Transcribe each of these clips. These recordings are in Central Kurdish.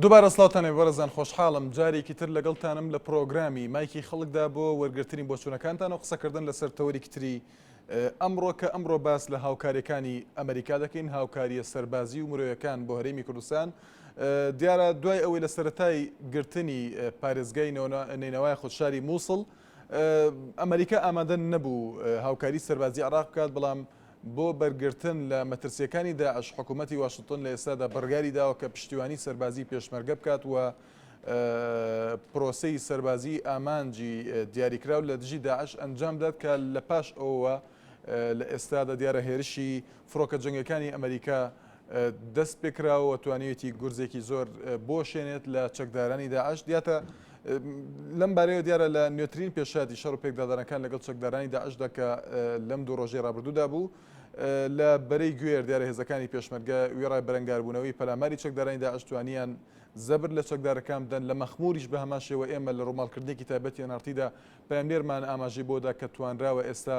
دووبارە سڵاتانێ وەرەزان خۆشحاڵم جارێکی تر لەگەڵتانم لە پرۆگرامی مایکی خەڵکدا بۆ وەرگرتنی بۆچوونەکانتان و قسەکردن لەسەر تەوەری تری ئەمڕۆ کە ئەمڕۆ باس لە هاوکاریەکانی ئەمریکا دەکەین هاوکاریە سەربازی و مرۆیەکان بۆ هەرێمی کوردستان دیارە دوای ئەوەی لە سەرەتای گرتنی پارێزگای نینەوای خودشاری مووسڵ ئەمریکا ئامادە نەبوو هاوکاری سەربازی عێراق بکات بەڵام بۆ بەرگرتن لە مەترسیەکانی داعش حکوومەتی واشنگتن لە ئێستادا بەڕگاری داوە کە پشتیوانی سەربازی پێشمەرگە بکات و پرۆسەی سەربازی ئامانجی دیاریکراو لە دژی داعش ئەنجام داد کە لە پاش ئەوە لە ئێستادا دیارە هێرشی فڕۆکە جەنگەکانی ئەمریکا دەست پێکراوە توانێتی گورزێکی زۆر بۆشێنێت لە چەکدارانی داعش دیاتە لەم بارەیە دیارە لە نوێترین پێشاتی شەڕ و پێکدادانەکان لەگەڵ چەکدارانی داعشدا کە لەم دوو ڕۆژەی ڕابردوودا بوو لە بەرەی گوێر دیارە هێزەکانی پێشمەرگە وێڕای بەرەنگاربوونەوەی پەلاماری چەکدارانی داعش توانیان زەبر لە چەکدارەکان بدەن لە مەخموریش بە هەمان شێوە ئێمە لە ڕۆماڵکردنێکی تایبەتی نارتیدا پەیامنێرمان ئاماژەی بۆدا کە توانراوە ئێستا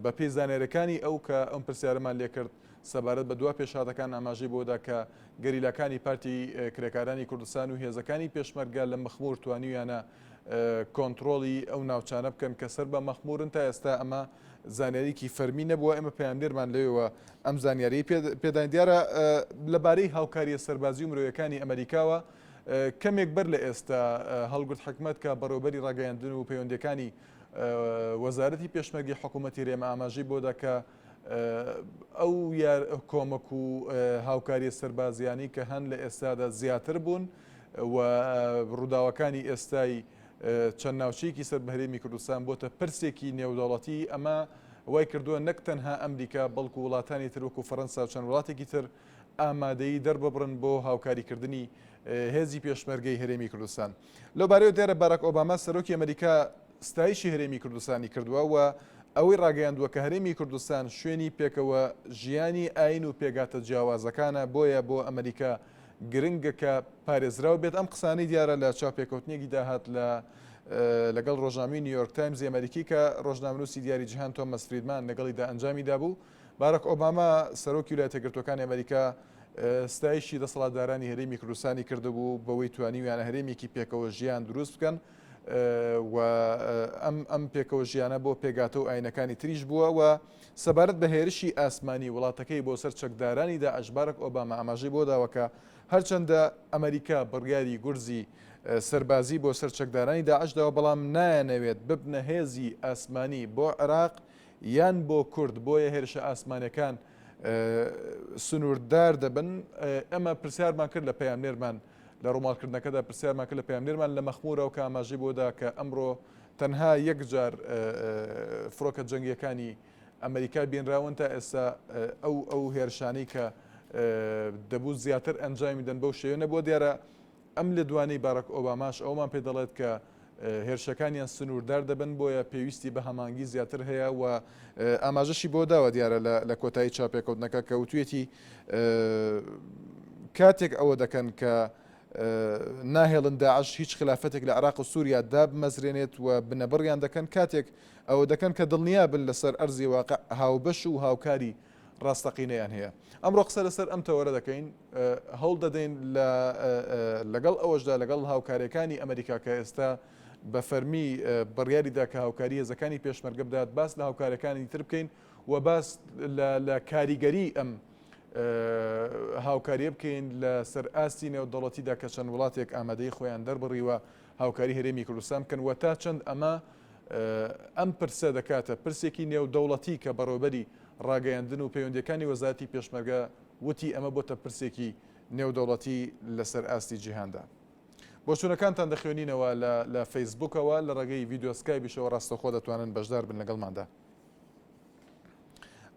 بە پێی زانێرەکانی ئەو کە ئەم پرسیارەمان لێکرد سەبارەت بە دوا پێشهاتەکان ئاماژەی بۆدا کە گەریلاکانی پارتی کرێکارانی کوردستان و هێزەکانی پێشمەرگە لە مەخمور توانیویانە کۆنتترۆڵی ئەو ناوچانە بکەن کە سەر بە مەخمورن تا ئێستا ئەمە زانیاریکی فەرمی نەبووە ئێمە پەیامنێرمان لێەوە ئەم زانیاری پێداین دیارە لەبارەی هاوکاریە سەربازی و مرۆیەکانی ئەمریکاوە کەمێک بەر لە ئێستا هەڵگرت حکومەت کە بەڕێوەبەری ڕاگەیاندن و پەیوەندەکانی وەزارەتی پێشمەرگی حکوومەتی ڕێمە ئاماژەی بۆدا کە ئەو کۆمەک و هاوکاریە سەربازیانی کە هەن لە ئێستادا زیاتر بوون و ڕووداوەکانی ئێستای چەند ناوچەیەکی سەر بە هەرێمی کوردستان بۆتە پرسێکی نێودەوڵەتی ئەمە وای کردووە نەک تەنها ئەمریکا بەڵکو وڵاتانی تر وەکو فەڕەنسا و چەند وڵاتێکی تر ئامادەیی دەرببڕن بۆ هاوکاریکردنی هێزی پێشمەرگەی هەرێمی کوردستان لەو بارەیە دیارە باراک ئۆباما سەرۆکی ئەمریکا ستایشی هەرێمی کوردستانی کردووە و ئەوەی ڕاگەیاندووە کە هەرێمی کوردستان شوێنی پێکەوە ژیانی ئاین و پێگاتە جیاوازەکانە بۆیە بۆ ئەمریکا گرنگە کە پارێزراو بێت ئەم قسانەی دیارە لە چاپێکەوتنێکی داهات لەگەڵ ڕۆژنامەی نیویۆرک تایمزی ئەمریکی کە ڕۆژنامەنووسی دیاری جیهان تۆمەس فریدمان لەگەڵیدا ئەنجامیدا بوو باراک ئۆباما سەرۆکی ویلایەتە یەکگرتووەکانی ئەمریکا ستایشی دەسەڵاتدارانی هەرێمی کوردستانی کردبوو بەوەی توانیویانە هەرێمێکی پێکەوە ژیان دروست بکەن و ئەم پێکەوە ژیانە بۆ پێگاتە و ئاینەکانی تریش بووە و سەبارەت بە هێرشی ئاسمانی وڵاتەکەی بۆ سەر چەکدارانی داعش باراک ئۆباما ئاماژەی بۆ داوە هەرچەندە ئەمریکا بڕیاری گورزی سەربازی بۆ سەر چەکدارانی داعشداوە بەڵام نایەنەوێت ببنە هێزی ئاسمانی بۆ عێراق یان بۆ کورد بۆیە هێرشە ئاسمانەکان سنووردار دەبن ئەمە پرسیارمان کرد لە پەیامنێرمان لە ڕۆماڵکردنەکەدا پرسیارمان کرد لە پەیامنێرمان لە مەخمورەوە کە ئاماژەی بۆدا کە ئەمڕۆ تەنها یەک جار فڕۆکە جەنگیەکانی ئەمریکا بێنراون تا ئێستا ئەو هێرشانەی کە دەبوو زیاتر ئەنجامی دەن بەو شێوە نەبووە دیارە ئەم لە دوانەی باراک ئۆباماش ئەومان پێ دەڵێت کە هێرشەکانیان سنووردار دەبن بۆیە پێویستی بە هەمانگی زیاتر هەیە و ئاماژەشی بۆ داوە دیارە لە کۆتایی چاپێکەوتنەکە کە وتوێتی کاتێک ئەوە دەکەن کە ناهێڵن داعش هیچ خلافەتێک لە عێراق و سووریا دابمەزرێنێت و بنەبڕیان دەکەن کاتێک ئەوە دەکەن کە دڵنیا بن لەسەر ئەرزی واقع هاوبەش و هاوکاری ڕاستەقینەیان هەیە ئەمڕۆ قسە لەسەر ئەم تەوەرە دەکەین هەوڵ دەدەین لەگەڵ ئەوەشدا لەگەڵ هاوکارەکانی ئەمریکا کە ئێستا بە فەرمی بڕیاریدا کە هاوکاری هێزەکانی پێشمەرگە بدات باس لە هاوکارەکانی تر بکەین و باس لە کاریگەری ئەم هاوکاریە بکەین لە سەر ئاستی نێودەوڵەتیدا کە چەند وڵاتێک ئامادەی خۆیان دەربڕیوە هاوکاری هەرێمی کوردستان بکەن و تا چەند ئەمە ئەم پرسە دەکاتە پرسێکی نێودەوڵەتی کە بەڕێوەبەری ڕاگەیاندن و پەیوەندیەکانی وەزارەتی پێشمەرگە وتی ئەمە بۆتە پرسێکی نێودەوڵەتی لەسەر ئاستی جیهاندا بۆچوونەکانتان دەخوێنینەوە لە فەیسبوکەوە لە ڕێگەی ڤیدیۆ سکایپیشەوە ڕاستەخۆ دەتوانن بەشدار بن لەگەڵماندا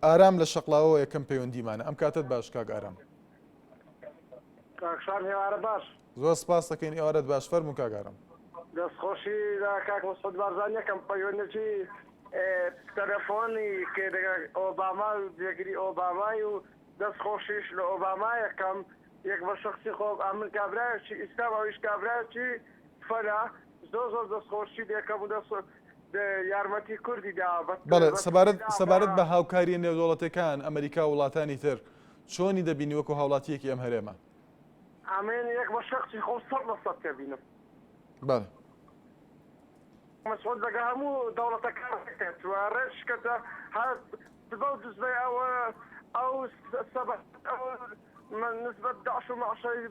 ئارام لە شەقڵاوە یەکەم پەیوەندیمانە ئەم کاتت باش کاک ئارام کاکشان هێوارە باش زۆر سپاس دەکەین ئێوارەت باش فەرموو کاک ئارام دەستخۆشی کاک مەسعود بارزان یەکەم پەیوەندێکی تەلەفۆنی ئۆباما و جێگیری ئۆبامای و دەستخۆشیش لە ئۆباما یەکەم یەک بە شخصی خۆ ئەمن کابراایکی ئیسلام ئەویش کابراایکی فەلا زۆر دەستخۆشی دەکەم و یارمەتی کوردی بەڵێ سەبارەت بە هاوکاریە نێودەوڵەتەکان ئەمریکا و وڵاتانی تر چۆنی دەبینی وەکو هاوڵاتیەکی ئەم هەرێمە ئەمێن یەک بە شخصی خۆ 100% کەبینم بەڵێ مسعود بەگە هەموو دەوڵەتەکان ڕێژکەتە بەو دزبەی ئەو سەبەت نسبەت داعش و مەعشەی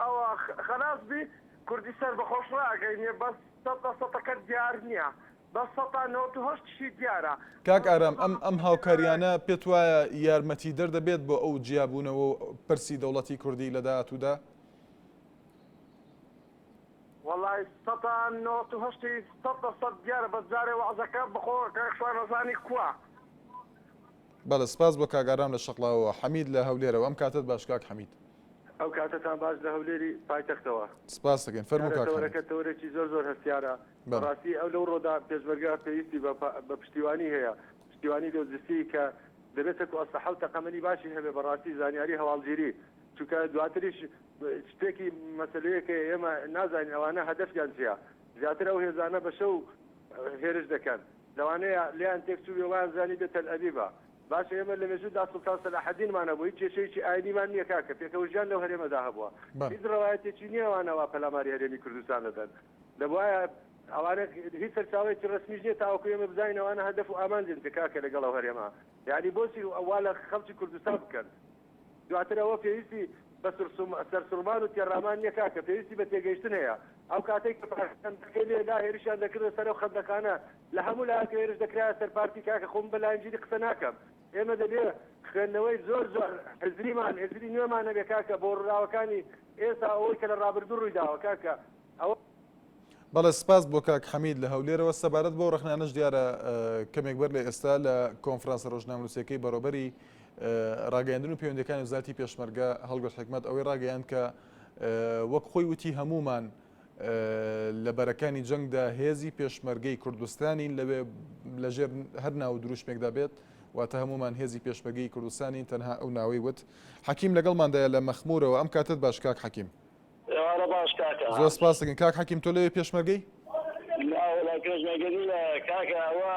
ئەوە خەلاص بی کوردی سەر بەخۆش ڕاگەینێ بەس 100%ەکە دیار نییە بە 198 دیارە. کاک ئارام ئەم هاوکاریانە پێت وایە یارمەتی دەردەبێت بۆ ئەو جیابوونەوە و پرسی دەوڵەتی کوردی لە داهاتوودا؟ وەڵای 198 دیارە بە جارێ وەعزەکە بخۆ کەشوانەزانی کووە. بەڵێ سپاس بۆ کاگارام لە شەقڵاوەوە. حەمید لە هەولێرەوە. ئەم کاتت باش کاک حەمید. ئەو کاتتان باش لە هەولێری پایتەختەوە. سپاس دەکەین. فەرموو کاک حەمید. تەوەرەکە تەوەرێکی زۆر هەستیارە. بەڕاستی ئەو لەو ڕۆدا پێشمەرگە پێویستی بە پشتیوانی هەیە. پشتیوانی لۆجستیک کە دەبێتە ئەسلحە و تەقەمەنی باشی هەبێ بەڕاستی زانیاری هەواڵگیری. چونکە دواتریش شتێکی مەسەلەیەکە ئێمە نازانین ئەوانە هەدەفیان چییە. زیاتر ئەو هێزانە بەشە و هێرش دەکەن. لەوانەیە لیان تێکچوو وڵیان زانی بێت تەلئەبیبە. باشە ئێمە لە مێژوودا سوڵتان سەلاحەدینمانە بوو هیچ کێشەیەکی ئاینیمان نییە کاکە پێکەوژیان لەو هەرێمەدا هەبووە. هیچ ڕەوایەتێکی نییە ئەوانەوە پەلاماری هەرێمی کوردستان دەدەن. دەبوایە ئەوانە هیچ سەرچاوەیەکی ڕسمیش نییە تاوەکو ئێمە بزانین ئەوانە هەدەف و ئامانجن کاکە لەگەڵ ئەو هەرێمە. یعنی بۆچی ئەوا لە خەڵکی کوردستان بکەن. دواتر ئەوە پێویستی بە سەرسوڕمان و تێڕامان نییە کاکە پێویستی بە تێگەیشتن هەیە. ئەو کاتێک کە لا هێرشیان دەکردە سەر ئەو خەندەکانە لە هەموو لایەکە هێرش دەکرایە سەر پارتی کاکە خۆم بەلایەنجیری قسە ناکەم. ئێمە دەبێت خوێندنەوەی زۆر حزریمان هێزری نوێمانە بێ کاکە بۆ ڕاوەکانی ئێستا ئەوەی کە لە ڕابردوو ڕوویداوە کاکە ئەوە. بەڵێ سپاس بۆ کاک حەمید لە هەولێرەوە. سەبارەت بۆ ڕخنانەش دیارە کەمێک بەر لە ئێستا لە کۆنفرانسە ڕۆژنامەنووسیەکەی بەڕۆبەری ڕاگەیاندن و پەیوەندیەکانی وزارەتی پێشمەرگە هەڵگرت حکومەت ئەوەی ڕاگەیاند کە وەک خۆی وتی هەمومان لە بەرەکانی جەنگدا هێزی پێشمەرگەی کوردستانین لەوێ لەژێر هەر ناو دروشمێکدا بێت واتە هەمومان هێزی پێشمەرگەی کوردستانین تەنها ئەو ناوەی وت. حەکیم لەگەڵماندایە لە مەخمورەوە. ئەم کاتت باش کاک حەکیم. زۆر سپاس دەکەین. کاک حەکیم تۆ لەوێ پێشمەرگەی؟ پێشمەرگەی کاکە ئەوە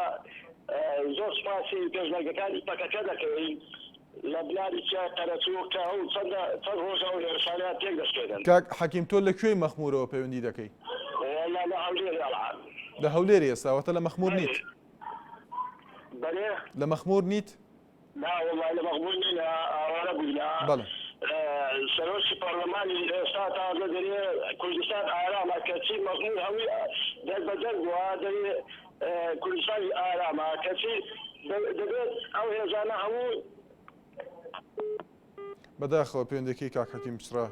زۆر سپاسی پێشمەرگەکانی پەکەکە دەکەین لە بلاری قەرەچووکە ئەو چەند ڕۆژە و هێرشانیان تێک دەستێنن. کاک حەکیم تۆ لەکوێی مەخمورەوە پەیوەندی دەکەی؟ لە هەولێری ئێستاوەتە لە مەخمور نیت؟ لە مەخمور نیت؟ لە مەخمور نین ئەوانە بووینا. بەڵێ سەرۆکی پەرلەمانی ئێستا تازە دەرێ کوردستان ئارامە کەچی مەخمور هەوی دەربەدەر بووە دەرێ کوردستانی ئارامە کەچی دەبێت ئەو هێزانە هەموو بەداخەوە پەیوەندێکی کاک حەکیم پچڕا.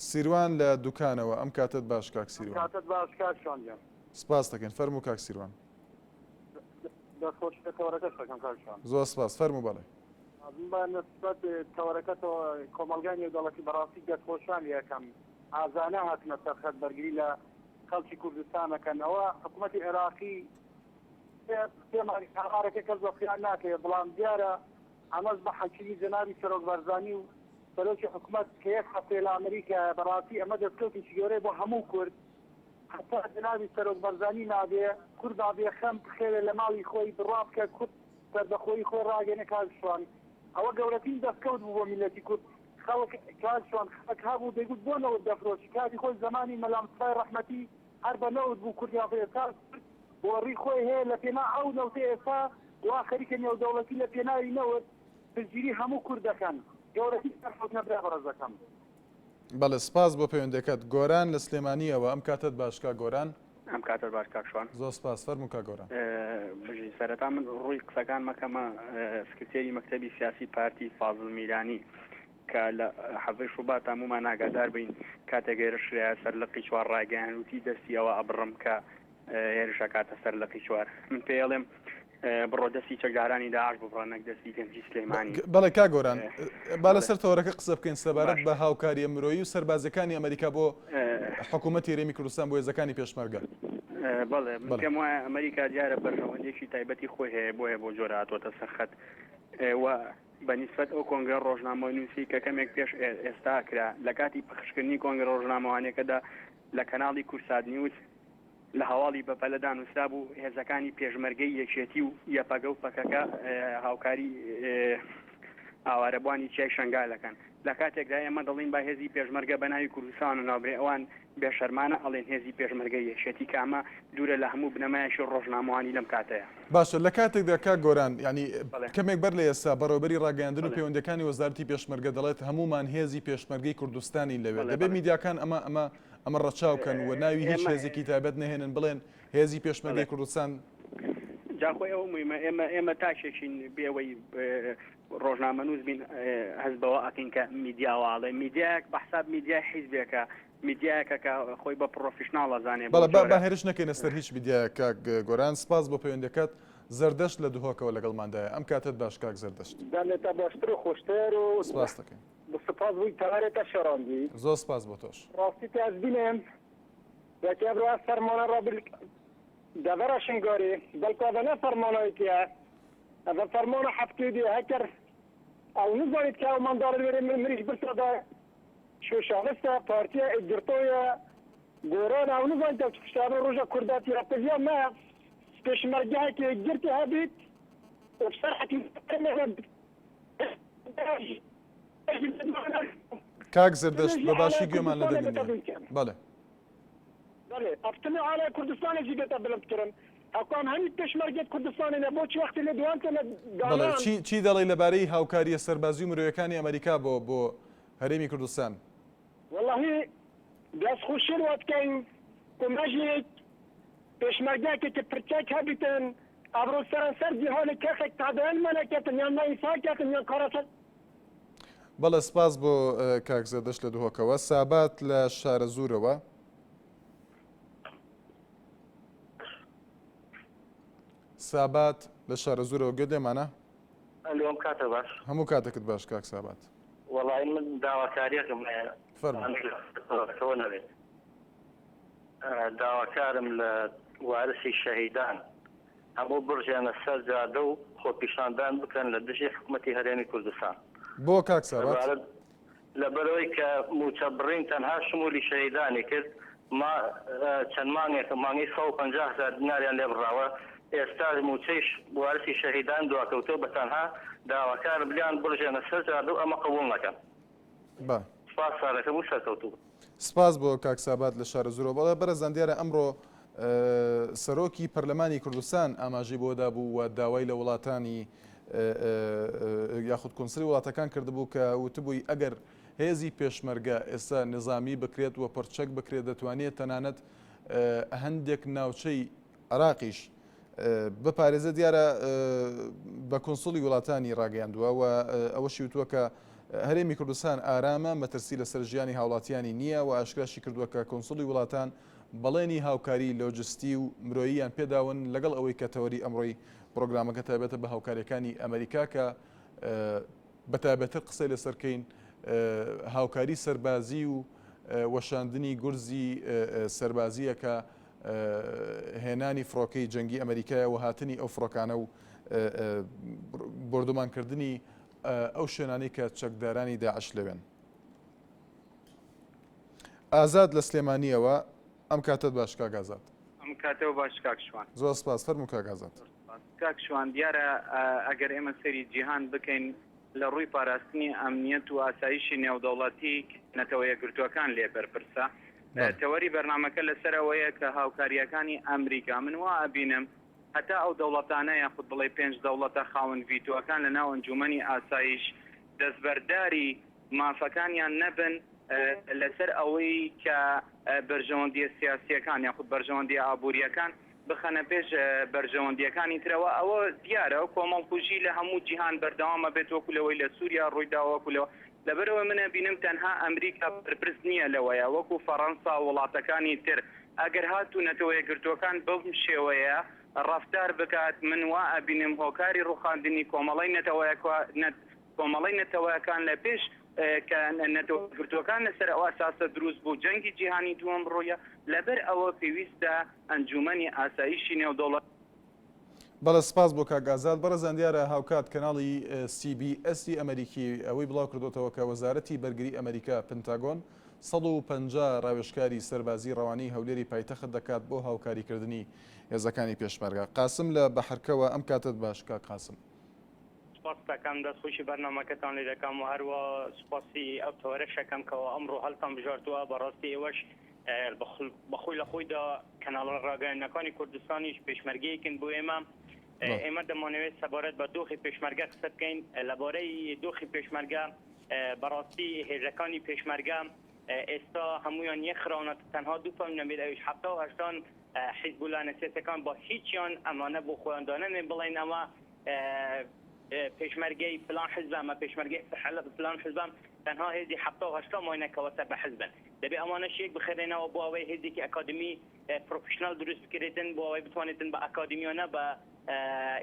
سیروان لە دوکانەوە. ئەم کاتت باش کاک سیروان. کاتت باش کاک شوان. سپاس دەکەین. فەرموو کاک سیروان. زۆر سپاس. فەرموو بەڵێ. نسبەت تەوەرەکەتەوە کۆمەلگای نێودەوڵەتی بەڕاستی دەستخۆشان یەکەم ئازانە هاتنە سەر خەتبەرگری لە خەڵکی کوردستانەکەنەوە. حکوومەتی عێراقی پێمانی هەڕارەکە کەس بە خیان ناکەوێت بەڵام دیارە ئەمەش بە حەکیمی جەنابی سەرۆک بەرزانی و سەرۆکی حکوومەت کە یەک هەفتەیە لە ئەمریکا بەڕاستی ئەمە دەستکەوتێکی گەورەی بۆ هەموو کورد حتا جەنابی سەرۆک بەرزانی نابێ کورد نابێ خەم بخێرێ لە ماڵی خۆی بڕا بکە کورد سەردەخۆی خۆی ڕاگەنە کاکشوان. ئەوە گەورەترین دەستکەوت بوو بۆ میلەتی کورد. خەڵک کاکشوان خەک هەبوو دەیگوت بۆ نەوت دەفرۆشی کاتی خۆی زمانی مەلام سوپای ڕەحمەتی هەر بە نەوت بوو کوردیا ئێستا بۆ ڕی خۆی هەیە لە پێنا ئەو نەوتە ئێستا وا خەریکە نێودەوڵەتی لە پێناوی نەوت پشتگیری هەموو کوردەکان گەورەتی سەرخۆت نەبرا بەڕێزەکەم. بەڵێ سپاس بۆ پەیوەندەکەت. گۆران لە سلێمانیەوە. ئەم کاتت باش کاک گۆران. ئەم کاتە باش کاکشوان. زۆر سپاس. فەرموو کاک گۆران. بژی سەرەتا من ڕووی قسەکان مەکەمە سکرتێری مەکتەبی سیاسی پارتی فازڵ میرانی کە لە حەزەی شوبات هەمومان ئاگادار بین کاتێک هێرشرایە سەر لقی چوار ڕاگەیاندوتی دەستیەوە ئەبڕم کە هێرشە کاتە سەر لقی چوار. من پێڵێم بڕۆ دەستی چەکدارانی داعش ببڕە نەک دەستی گەنجی سلەیمانی. بەڵێ کاک گۆران با لەسەر تەوەرەکە قسە بکەین سەبارەت بە هاوکاریە مرۆیی و سەربازەکانی ئەمریکا بۆ حکوومەتی هەرێمی کوردستان بۆ هێزەکانی پێشمەرگە. بەڵێ پێم وایە ئەمریکا دیارە بەرژەوەندێکی تایبەتی خۆی هەیە بۆیە بۆ جۆرە هاتوۆتە سەرخەت و بەنسبەت ئەو کۆنگرە ڕۆژنامەوەی نووسی کە کەمێک پێش ئێستا کرا لە کاتی پخشکردنی کۆنگرە ڕۆژنامەوانەکەدا لە کەناڵی کورساد نیوز لە هەواڵی بەپەلەدا نووسرا بوو هێزەکانی پێشمەرگەی یەکێتی و یەپەگە و پەکەکە هاوکاری ئاوارەبوانی چای شنگالەکەن لە کاتێکدا ئێمە دەڵین با هێزی پێشمەرگە بە ناوی کوردستان و ناوبرێ ئەوان بێشەرمانە ئەڵێن هێزی پێشمەرگە یەکێتی کامە دوورە لە هەموو بنەمایشی ڕۆژنامەوانی لەم کاتەیە. باشە لە کاتێکدا کاک گۆران ینی کەمێک بەر لە ئێستا بەڕێوەبەری ڕاگەاندن و پەیوەندەکانی وەزارەتی پێشمەرگە دەڵێت هەمومان هێزی پێشمەرگەی کوردستانی لەوێت دەبێت میدیاکان ئەمە ڕەچاوکەن و ناوی هیچ هێزێکی تایبەت نەهێنن بڵێن هێزی پێشمەرگەی کوردستان جاخۆی ئەو مویمە ئێمە تاشێکین بێەوەی ڕۆژنامە نووس بین هەزبەوە ئەکەین کە میدیاواڵێ میدیایەک بە حساب میدیای حیزبێکە میدیایەکە کە خۆی بە پرۆفیشناڵ ئەزانێ بەڵە هێرش نەکەین سەر هیچ میدیایە کاک گۆران سپاس بۆ پەیوەندەکەت زەردەشت لە دوهۆکەوە لەگەڵماندایە ئەم کاتت باش کاک زەردەشت دەمێتە باشتر و خۆشتر و سپاس دەکەین سپاس بووی تەوارێتە شەڕاندی زۆر سپاس بۆ تۆش ڕاستی تاز بینێن یەکێ بڕوا فەرمانە ڕابل دەڤەرە شنگۆری بەڵکۆدەنە فەرمانەوەیتیە ئەvە فەرمانە حەفتێدی هەکر ئەو نزانیت کە ئەو منداڵ وێرە مریش برسەدا شوشانستە پارتیە ئەگرتۆیە گۆران ئەو نزانیت ئەو کتابە ڕۆژە کورداتی ڕەپەزیە مە پێشمەرگەیەکی گرتی هەبیت وبسر حەتی کاک زەردەشت بەباشی گوێمان لە دەبینێ بەڵێ ئەفتنی ئالای کوردستانێکی بێتە بلندکردن ئەوکان هەمی پێشمەرگێت کوردستانێنە بۆچی وەختی لە دوانتە بەڵێ چی دەڵێ لەبارەی هاوکاریە سەربازی و مرۆیەکانی ئەمریکا بۆ هەرێمی کوردستان واللهی دەستخوشین وەتکەین کومەژێک پێشمەرگەکێکی پرچەک هەبیتن ئەبرۆ سەرانسەر جیهانی کەسێک تادەیان مەلەکەتن یان مەئیساکەتن یان کارەسەر بەڵێ سپاس بۆ کاک زەردەشت لە دوهۆکەوە سابات لە شارە زوورەوە سابات لە شارە زوورەوە گوێ دێمانە اليوم كاتب باش هەموو کاتێکت باش کاک سابات والله من داواکاریەکەم داواکارم لە وارسی شەهیدان هەموو برژیانە سەر جادە و خۆپیشاندان بکەن لە دژی حکوومەتی هەرێمی کوردستان بۆ کاک سابات لەبەرەوەی کە موچە بڕین تەنها شمولی شەهیدانی کرد ما چەند مانگێک مانگی 150,000 دیناریان لێ بڕاوە ئێستا موچەی وارسی شەهیدان دواکەوتۆ بە تەنها داواکار بلیان برژێنە سەر جادە و ئەمە قبوڵ نەکەن سپاس سارەکەم و سەرکەوتوو سپاس بۆ کاک سابات لە شارە زوورەوە بەڵێ بەرەزان دیارە ئەمڕۆ سەرۆکی پەرلەمانی کوردستان ئاماژەی بۆدا بوو و داوای لە وڵاتانی یاخود کۆنسڵی وڵاتەکان کردبوو کە وتبووی ئەگەر هێزی پێشمەرگە ئێستا نظامی بکرێت و پڕچەک بکرێت دەتوانێت تەنانەت هەندێک ناوچەی عراقیش بپارێزە دیارە بە کۆنسڵی وڵاتانی ڕاگەیاندووە و ئەوەشی وتووە کە هەرێمی کوردستان ئارامە مەترسی لەسەر ژیانی هاوڵاتیانی نییە و ئاشکراشی کردووە کە کۆنسڵی وڵاتان بەڵێنی هاوکاری لۆجستی و مرۆییان پێداون لەگەڵ ئەوەی کە تەوەری ئەمڕۆی پرۆگرامەکە تایبەتە بە هاوکاریەکانی ئەمریکا کە بەتایبەتر قسەی لەسەرکەین هاوکاری سەربازی و وەشاندنی گورزی سەربازیە کە هێنانی فڕۆکەی جەنگی ئەمریکایە و هاتنی ئەو فڕۆکانە و بردومانکردنی ئەو شوێنانی کە چەکدارانی داعش لەوێن. ئازاد لە سلێمانیەوە ئەم کاتت باش کاک ئازاد. ئەم کاتەوە باش کاک شوان. زۆر سپاس فەرموو کاک ئازاد. کاک شوان دیارە ئەگەر ئێمە سەری جیهان بکەین لە ڕووی پاراستنی ئەمنیەت و ئاسایشی نێودەوڵەتی نەتەوە یەکگرتووەکان لێ بەرپرسە. تەوەری بەرنامەکە لەسەرەوەیە کە هاوکاریەکانی ئەمریکا من وا ئەبینم هەتا ئەو دەوڵەتانە یاخود بڵێ 5 دەوڵەتە خاوەن ڤیتۆەکان لە ناو ئەنجومەنی ئاسایش دەستبەرداری مافەکانیان نەبن لەسەر ئەوەی کە بەرژەوەندیە سیاسیەکان یاخود بەرژەوەندیە ئابوووریەکان بخەنە پێش بەرژەوەندیەکانی ترەوە ئەوە دیارە و کۆمەڵکوژی لە هەموو جیهان بەردەوامە بێت وەکو لەوەی لە سووریا ڕوویداوەکولەوە لەبەرەوە منە بینم تەنها ئەمریکا پرپرس نییە لەوەیە وەکو فەڕەنسا وڵاتەکانی تر ئەگەر هاتوونەتەوە یەکگرتوەکان بەم شێوەیە ڕفتار بکات من وا ئەبینم هۆکاری ڕوخاندنی کۆمەڵی نەتەوەیەکان لە پێش کە نەتەوەگرتوەکان لەسەر ئەو ئاساسە دروست بوو جەنگی جیهانی دووەم ڕۆیە لەبەر ئەوە پێویستە ئەنجومەنی ئاسایشی نێودەوڵەت بەڵە سپاس بۆ کاک ئازاد بەڕێزان دیارە هاوکات کەناڵی CBS ئەمریکی ئەوەی بڵاو کردوتەوە کە وەزارەتی بەرگری ئەمریکا پنتاگۆن 150 ڕاوێژکاری سەربازی ڕەوانی هەولێری پایتەخت دەکات بۆ هاوکاریکردنی هێزەکانی پێشمەرگە. قاسم لە بەحرکەوە ئەم کاتت باش کاک قاسم. سپاس دەکەم دەستخۆشی بەرنامەکەتان لێ دەکەم و هەروە سوپاسی ئەو تۆرەشەکەم کەەوە ئەمڕۆ هەڵتان بژاردووە بەڕاستی ئێوەش بەخۆی لە خۆیدا کەناڵ ڕاگەیاندنەکانی کوردستانیش پێشمەرگەیەکن بۆ ئێمە دەمانەوێت سەبارەت بە دۆخی پێشمەرگە قسە بکەین لەبارەی دۆخی پێشمەرگە بەڕاستی هێزەکانی پێشمەرگە ئێستا هەمویان یەکخراونە تەنها دوو فەرمونەبێت ئەویش 78 حیزبولا نەسێتەکان با هیچیان ئەمانە بۆ خۆیان دانەنێ بڵێن ئەمە پێشمەرگەی فلان حزب ئەمە پێشمەرگەی فلان حزب تەنها هێزی 78 ماینەکەوەتە بە حزبن دەبێت ئەمانە شێک بخێنەوە بۆ ئەوەی هێزێکی ئەکادمی پرۆفشنال دروست بکرێتن بۆ ئەوەی بتوانێتن بە ئەکادمیانە بە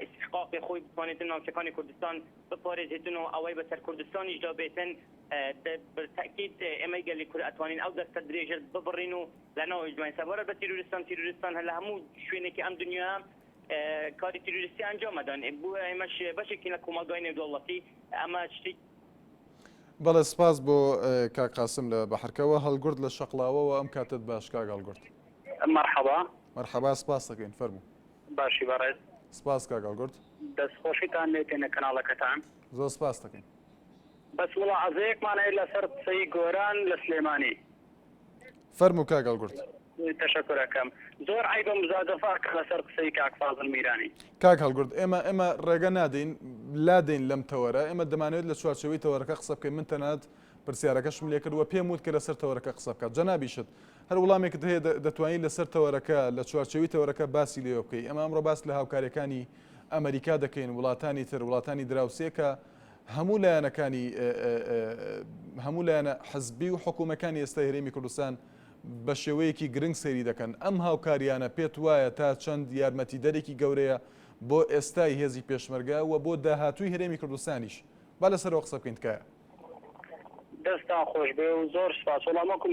استحقاقی خۆی بتوانێتن ناوچەکانی کوردستان بپارێزێتن و ئەوەی بەسەر کوردستانیش دابێتن بالتأكيد ئێمە گەلی کورد ئەتوانین ئەو دەستە درێژە ببڕین و لەناو جوان سەبارەت بە تیرۆریستان هەلا هەموو شوێنێکی ئەم دنیا کاری تیرۆریستی ئەنجام دەدەن بۆ ئێمەش بەشێکی لە کۆمەلگای نێودەوڵەتی ئەمە شتی بەڵێ سپاس بۆ کاک قاسم لە بەحرکەوە هەڵگورد لە شەقڵاوەوە ئەم کاتت باش کاک هەڵگورد مەرحەبا سپاس دەکەین فەرموو باشی بەڕێز سپاس کاک هەڵگورد دەستخۆشیتان لێتێنە کەناڵەکەتان زۆر سپاس دەکەین بەس وڵعەزەیەکمان هەیە لەسەر قسەی گۆران لە سلێمانی فەرموو کاک هەڵگورد تەشەکرەکەم زۆر عیبە مزادەفا کە لەسەر قسەی کاک فازڵ میرانی کاک هەڵگورد ئێمە ڕێگە نادەین لادەین لەم تەوەرە ئێمە دەمانوێت لە چوارچەوەی تەوەرەکە قسە بکەین من تەنانەت پرسیارەکەشم لێ کردووە پێم وت کە لەسەر تەوەرەکە قسە بکات جەنابیشت هەر وڵامێکت هەیە دەتوانین لەسەر تەوەرەکە لە چوارچەوەی تەوەرەکە باسی لێوە بکەی ئەمە ئەمڕۆ باس لە هاوکاریەکانی ئەمریکا دەکەین وڵاتانی تر وڵاتانی دراوسێ کە هەموو لایەنە حزبی و حکوومەکانی ئێستا هەرێمی کوردستان بە شێوەیەکی گرنگ سەیری دەکەن ئەم هاوکاریانە پێت وایە تا چەند یارمەتی دەرێکی گەورەیە بۆ ئێستای هێزی پێشمەرگە و بۆ داهاتووی هەرێمی کوردستانیش با لەسەرەوە قسە بکەین تکایە دەستان خۆش بێ و زۆر سپاس وەڵامەکم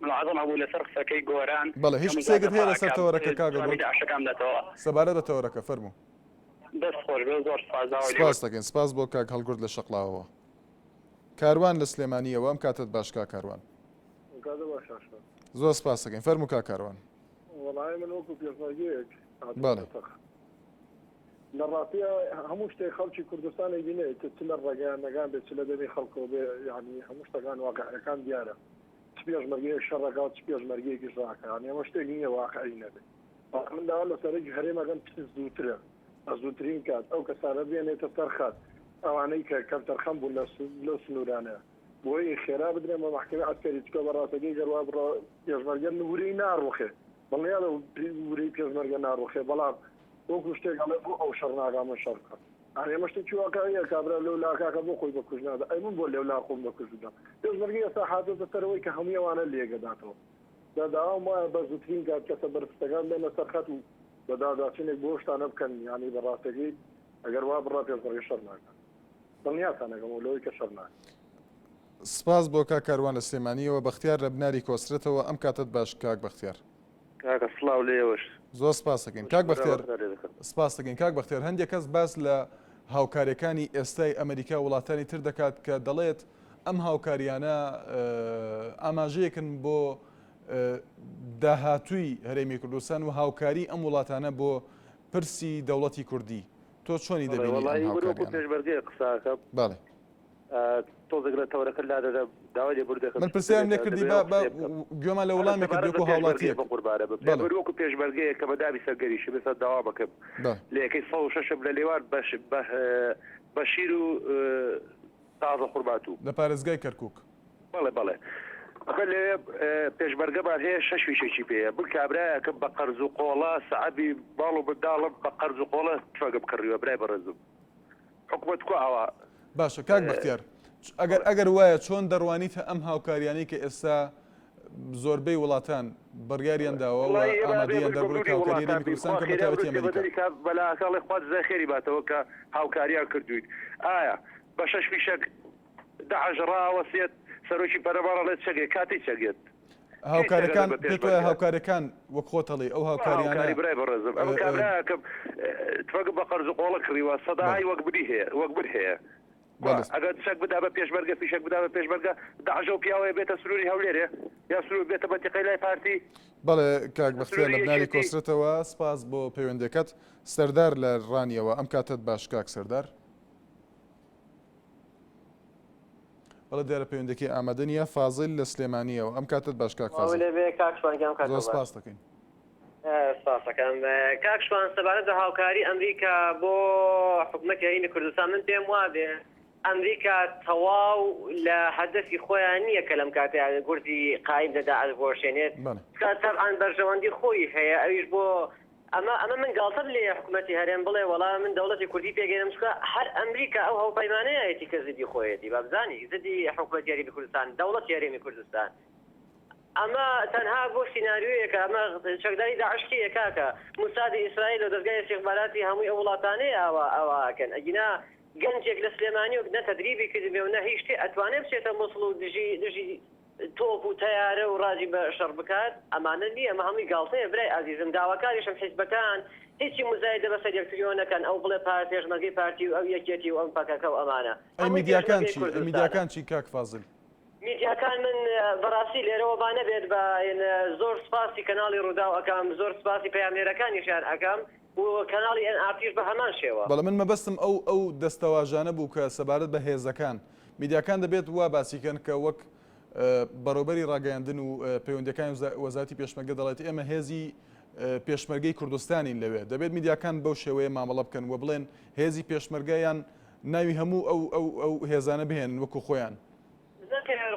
لەعەزەم هەبوو لەسەر قسەکەی گۆران بەڵێ هیچ قسێکت هەیە لەسەر تەوەرەکە کاگەڵ عشەکان دەتەوە سەبارەت بە تەوەرەکە فەرموو دەست خۆش بێ زۆر سپاس دەکەین سپاس بۆ کاک هەڵگورد لە شەقڵاوەوە کاروان لە سلێمانیەوە ئەم کاتت باش کاروان زۆر سپاس دەکەین فەرموو کاروان وەڵای من وەکو پێشمەرگەیەک بەڵێ لە ڕاستیە هەموو شتێک خەڵکی کوردستانی بینێت چ لە ڕێگەیانەکان بێت چ لە دەمی خەڵکەوە بێ یعنی هەموو شتەکان واقعەکان دیارە چ پێشمەرگەیەک شەڕەکە چ پێشمەرگەیەکی ڕاکە ئەمە شتێک نییە واقعی نەبێت من داوا لەسەرێکی هەرێمەکەم چ زووترە زووترین کات ئەو کەسانە بێنێتە سەرخات ئەوانەی کە کەم تەرخەم بوون لە سنوورانە بۆی خێرا بدرێن بە محکمە عسکەری چکە بە ڕاستەکەی گەڕوا بڕە پێشمەرگە نورەی ناڕوخێ بەڵێ ورەی پێشمەرگە ناڕوخێ بەڵام وەکو شتێک ئەڵێ بۆ ئەو شەڕ ناگامە شەڕکە ئەمە شتێکی واقعیە کابرا لەو لاکاکە بۆ خۆی بەکوژنادا ئەی من بۆ لێو لا خۆم بەکوژدا پێشمەرگە ئێستا حاتۆتە سەرەوەی کە هەمووی ئەوانە لێگەداتەوە داداوام وایە بە زووترین کات کەسە بەرزەکان بێنە سەرخەت و بە داداچینێک بۆ شتانە بکەن یانی بە ڕاستەکەی ئەگەر وا بڕا پێشمەرگە شەڕ ناکەن دڵنیاتانەکەم لەوەی کە شەڕ ناکەن سپاس بۆ کاروان لە سلێمانیەوە بەختیار لە بناری کۆسرێتەوە ئەم کاتت باش کاک بەختیار کاکە سڵاو لێوەش زۆر سپاس دەکەین کاک بەختیار سپاس دەکەین کاک بەختیار هەندێک کەس باس لە هاوکاریەکانی ئێستای ئەمریکا وڵاتانی تر دەکات کە دەڵێت ئەم هاوکاریانە ئاماژەیەکن بۆ داهاتووی هەرێمی کوردستان و هاوکاری ئەم وڵاتانە بۆ پرسی دەوڵەتی کوردی تۆ چۆنی دەبینی پێشمەرگەیە قساکە بەڵێ تۆزێک لە تەوەرەکە لا دەدا داوای لێ بردەکە من پرسیارم لێ کردی گوێمان لە وەڵامێک بێ هاوڵاتیەک وەکو پێشمەرگەیە کە بەداوی سەرگەریش بێسە داوا بکەم لە یەکەی 106 لە لێوان بەشیر و تازە قورباتوو لە پارێزگای کەرکووک بەڵێ لێ پێشمەرگەمان هەیە 6 ویشێکی پێەیە بڵ کابراایەکە بە قەرز و قۆڵە سەعەبی باڵ و بەداڵم بە قەرز و قۆڵە تفەگە بکڕیوە برای بەڕێزم حکومەت کو ئەوە باشە کاک بەختیار ئەگەر وایە چۆن دەڕوانیتە ئەم هاوکاریانەی کە ئێستا زۆربەی وڵاتان بڕیاریان داوە و ئامادەیان دەبڕێت هاوکاری هەرێمی کوردستان کە بەتایبەتی ئەمریکا بەلاکەڵی خوات زەخێری باتەوە کە هاوکاریان کردویت ئایا بە 6 فیشەک داعش ڕاوەسێت سەرۆکی پەرەباڕەڵێت چەگێت کاتی چەگێت هاوکارەکان پێت وایە هاوکارەکان وەک خۆتەڵی ئەو هاوکاریانە برای بەڕێزم ئەم کابراایەکە تفەگە بە قەرز و قۆڵە کڕیوە سەداهای وەک بر هەیە ئەگەر شک بدا بە پێشمەرگە فیشک بدا بە پێشمەرگە داعش و پیاوەیە بێتە سروری هەولێرێ یا سرور بێتە بەتیقەی لای پارتی بەڵێ کاک بەختیار لە بناری کۆسرێتەوە سپاس بۆ پەیوەندەکەت سەردار لە ڕانیەوە ئەم کاتت باش کاک سەردار بەڵە دیارە پەیوەندێکی ئامادە نیە. فازڵ لە سلێمانیەوە. ئەم کاتت باش کاک فازڵ. زۆر سپاس دەکەین. سپاسەکەم کاکشوان سەبارەت بە هاوکاری ئەمریکا بۆ حکوومەتی هەرێمی کوردستان من پێم وابێ ئەمریکا تەواو لە هەدەفی خۆیان نییە کە لەم کاتەیە گورتی قایم دەدا ئەلبۆشێنێت تەبعاً بەرژەوەندی خۆی هەیە ئەویش بۆ ئەمە من گاڵتە لێ حکوومەتی هەرێم بڵێ وەڵام من دەوڵەتی کوردی پێگەێنم چکە هەر ئەمریکا ئەو هەوپەیمانەیەتی کە زدی خۆیەتی با بزانی زدی حکوومەتی هەرێمی کوردستان دەوڵەتی هەرێمی کوردستان ئەمە تەنها بۆ سیناریۆیەکە ئەمە چەکداری داعشکیە کاکە موسادی ئیسرائیل و دەستگای استیخباراتی هەمووی ئەو وڵاتانەیە ئەوەکەن ئەگینا گەنجێک لە سلێمانی و نە تەدریبی کردبێ و نە هیچ شتێ ئەتوانێت بچێتە مووسڵ و دژی تۆپ و تەیارە و ڕاجی بە شەڕ بکات ئەمانە نییە ئەمە هەمووی گاڵتەیە برای ئازیزم داواکاریشم حیزبەکان هیچی مزایدە بەسەر یەکتریۆنەکەن ئەو بڵێ پێشمەرگەی پارتی و ئەو یەکێتی و ئەم پاکەکە و ئەمانە میدیاکان چی کاک فازڵ میدیاکان من بەڕاستی لێرەوە با نەبێت بە زۆر سپاسی کەناڵی ڕووداو ئەەکەم زۆر سپاسی پەیامێرەکانیشیان ئەەکەم و کەناڵی ئەرتیش بە هەمان شێوە بەڵام من مەبەستم ئەو دەستەواژانە بوو کە سەبارەت بە هێزەکان میدیاکان دەبێت وا باسیکەن کە وەک بەڕۆبەری ڕاگەیاندن و پەیوەندەکانی وەزارەتی پێشمەرگە دەڵێت ئێمە هێزی پێشمەرگەی کوردستانی لەوێ دەبێت میدیاکان بەو شێوەیە مامەڵە بکەن و بڵێن هێزی پێشمەرگەیان ناوی هەموو ئەو هێزانە بهێن وەکو خۆیان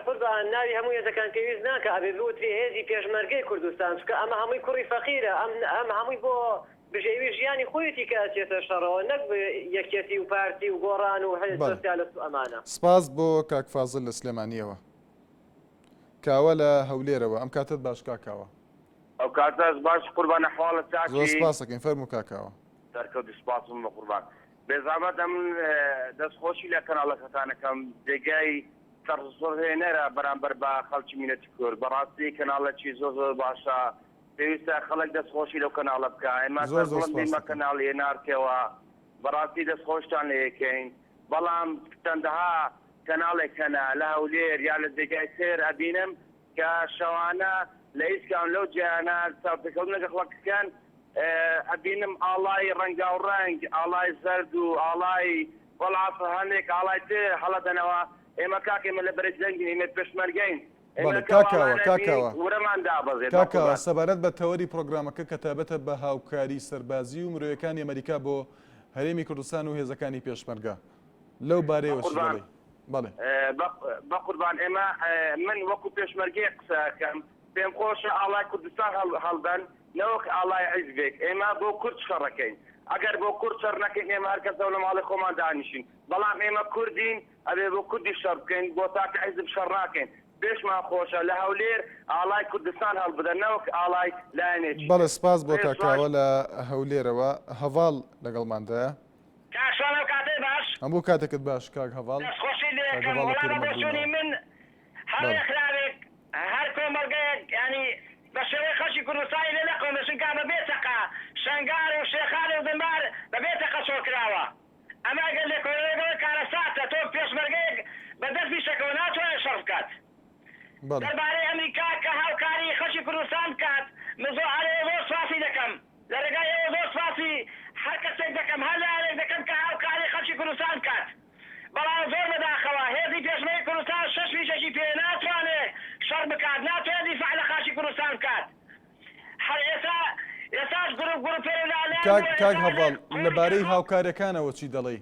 قوربان ناوی هەموو هێزەکان پێویست ناکە ئەبێ بوتری هێزی پێشمەرگەی کوردستان چکە ئەمە هەمووی کوڕی فەقیرە ئەم هەمووی بۆ بژێوی ژیانی خۆیەتی کە ئەچێتە شەڕەوە نەک یەکێتی و پارتی و گۆڕان و هەیە سۆسیالە ئەمانە. سپاس بۆ کاک فازڵ لە سلێمانیەوە. کاوە لە هەولێرەوە ئەم کاتت باش کاکاوە. ئەو کاتەس باش قوربان ئەحواڵت چاکی زۆر سپاس دەکەین فەرموو کاکاوە. دەرکەوت سپاسم بە قوربان. بێزامەت ئەم دەستخۆشی لە کەناڵەکەتانەکەم جێگای سەرسوڕهێنەرە بەرامبەر بە خەڵکی مینەتی کورد بەڕاستی کەناڵەکی زۆر باشە پێویستە خەڵک دەستخۆشی لەو کەناڵە بکە ئێمە سەربڵندیمە کەناڵی هێنارکەوە بەڕاستی دەستخۆشتان لێ یەکەین بەڵام چەندەها کەناڵێک هەنا لە هەولێر یا لە جێگای سێر ئەبینم کە شەوانە لە ئیسکان لەو جیانە چاوپێکەوتنەکە خەڵکەکان ئەبینم ئاڵای ڕەنگاوڕەنگ ئاڵای زەرد و ئاڵای وەڵات هەندێک ئاڵای تر هەڵەدەنەوە ئێمە کاک ئێمە لە بەرەی جەنگین ئێمە پێشمەرگەین کاکەوە سەبارەت بە تەوەری پرۆگرامەکە کە تابەتە بە هاوکاری سەربازی و مرۆیەکانی ئەمریکا بۆ هەرێمی کوردستان و هێزەکانی پێشمەرگە لەو بارەیەوە بەڵێ بە قوربان ئێمە من وەکو پێشمەرگەی قسەکەم پێم خۆشە ئاڵای کوردستان هەڵدەن نەوەک ئاڵای حیزبێک ئێمە بۆ کورد شەڕەکەین ئەگەر بۆ کورد شەڕ نەکەین ئێمە هەر کەسە لە ماڵی خۆمان دانیشین بەڵام ئێمە کوردین ئەبێ بۆ کوردی شەڕ بکەین بۆ تاکە حیزب شەڕ ناکەین پێشمان خۆشە لە هەولێر ئاڵای کوردستان هەڵبدەن نەوەک ئاڵای لایەنێکی. بەڵێ سپاس بۆ کاکاوە لە هەولێرەوە هەڤاڵ لەگەڵماندایە هەموو کاتێکت باش کاک هەڤاڵ من هەر خراوێک هەر کۆمەلگەیەک ینی بە شێوەی خەڵکی کوردستانی لێ نەقۆمە چونکە بە بێتەقە شەنگار و شێخانە و دمار بە بێتەقە چۆکراوە ئەمە ئەگەر لێ کۆمەلگەیەک کارەساتە تۆ پێشمەرگەیەک بە دەستی شەکەوە ناتوانێت شەڕ بکات. دەربارەی ئەمریکا کە هاوکاری خەڵکی کوردستان بکات من زۆر سپاسی دەکەم لە ڕێگای ئێوە زۆر سپاسی هەر کەسێک دەکەم هەر لایەنێک دەکەم کە هاوکاری خەڵکی کوردستان بکات بەڵام زۆر بەداخەوە هێزی پێشمەرگەی کوردستان شەش ویشەشی پێ ناتوانێت شەڕ بکات ناتوانێت دیفاع لە خەڵکی کوردستان بکات هەر ئێستاش گروپێ کاک هەڤاڵ لەبارەی هاوکاریەکانەوە چی دەڵێی؟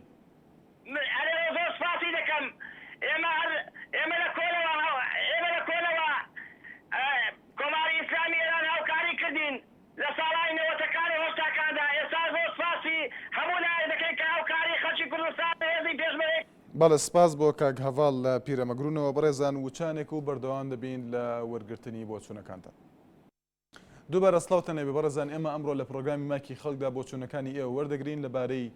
زۆر سپاسی دەکەم ئێمە لە کۆلەوە کۆماری ئیسلامی ئێران هاوکاری کردین لە ساڵانی نەوەتەکانی هۆشتاکاندا ئێستا زۆر سپاسی هەموو لایەک دەکەین کە هاوکاری خەڵکی کوردستان هێزی پێشمەرگەی. بەڵێ سپاس بۆ کاک هەڤاڵ لە پیرەمەگرونەوە بەڕێزان وچانێک و بەردەوام دەبین لە وەرگرتنی بۆچوونەکانتان. دووبارە سڵاوتان لێبێ بەڕێزان ئێمە ئەمڕۆ لە پرۆگرامی ماکی خەڵکدا بۆچوونەکانی ئێوە وەردەگرین لەبارەی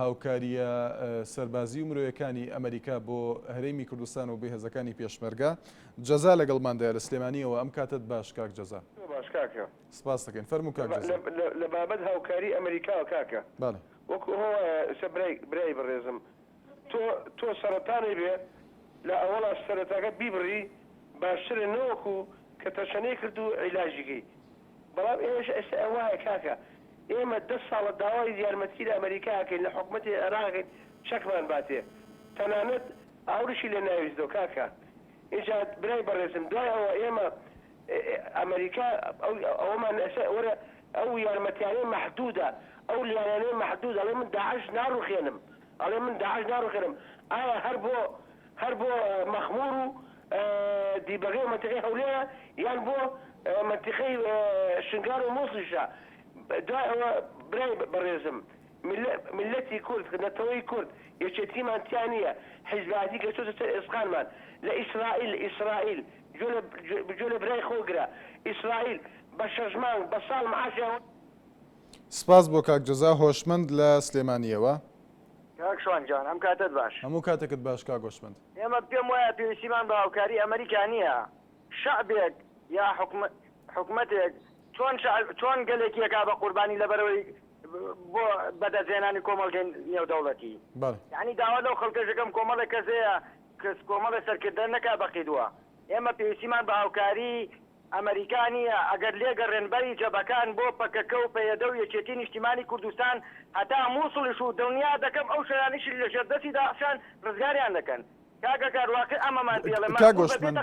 هاوکاریە سەربازی و مرۆیەکانی ئەمریکا بۆ هەرێمی کوردستان و بەهێزەکانی پێشمەرگە جەزا لەگەڵماندایە لە سلێمانیەوە ئەم کاتت باش کاک جەزا. باش کاکە سپاس دەکەین فەرموو کاک جەزا. لە بابەت هاوکاری ئەمریکاوە کاکە وەکو برای بەڕێزم تۆ سەرەتانی بێ لە ئەوەڵا سەرەتاکە بیبڕی باشترە نەوەکو کە تەشەنەی کرد و عیلاجیگەی بەڵام ئێمەش ئێستا ئەوایە کاکە ئێمە 10 ساڵە داوای یارمەتی لە ئەمریکاکەین لە حکوومەتی عێراقین چەکمان باتێ تەنانەت ئەوریشی لە ناویستۆ کاکە ئینجا برای بەڕێزم دوای ئەوە ئێمە ئەمریکا ئەومان وەرە ئەو یارمەتیانەی محدودە ئەو لیانانەی محدود ئەڵێ من داعش ناڕوخێنم ئەڵێ من داعش ناڕوخێنم ئایا هەر بۆ مەخموور و دیبەغەی منتیقەی هەولێرە یان بۆ منتیقەی شنگار و مووسڵیشە دوای ئەوە برای بەڕێزم ملەتی کورد نەتەوەی کورد یەکێتیمان تیان نییە حیزباتی گەچۆتە سەر ئێسقانمان لە ئیسرائیل جۆ لە برای خۆگرە ئیسرائیل بە 6 مانگ بە ساڵ معاشیان. سپاس بۆ کاک جەزا هۆشمەند لە سلێمانیەوە. کاک شوانجان ئەم کاتت باش. هەموو کاتێکت باش کاک هۆشمەند. ئێمە پێم وایە پێویستیمان بە هاوکاری ئەمریکا نییە. شعبێک یا حکومەتێک چۆن گەلێکیەکا بە قوربانی لەبەرەوەی بۆ بەدەستهێنانی کۆمەڵگەی نێودەوڵەتی. یعنی داوا لەو خەڵکەشەکەم کۆمەڵێک کەسەیە کەس کۆمەڵە سەرکردن نەکا بەقیدووە. ئێمە پێویستیمان بە هاوکاری ئەمریکا نییە ئەگەر لێگە ڕێنبەری جەبەکان بۆ پەکەکە و پەیەدە و یەکێتی نیشتیمانی کوردستان هەتا مووسڵیش و دڵنیا دەکەم ئەو شەیانیشی لە ژێردەستی داعشان ڕزگاریان دەکەن. کاکە کارواقع ئەمەمان پێڵێ کاگۆشمەند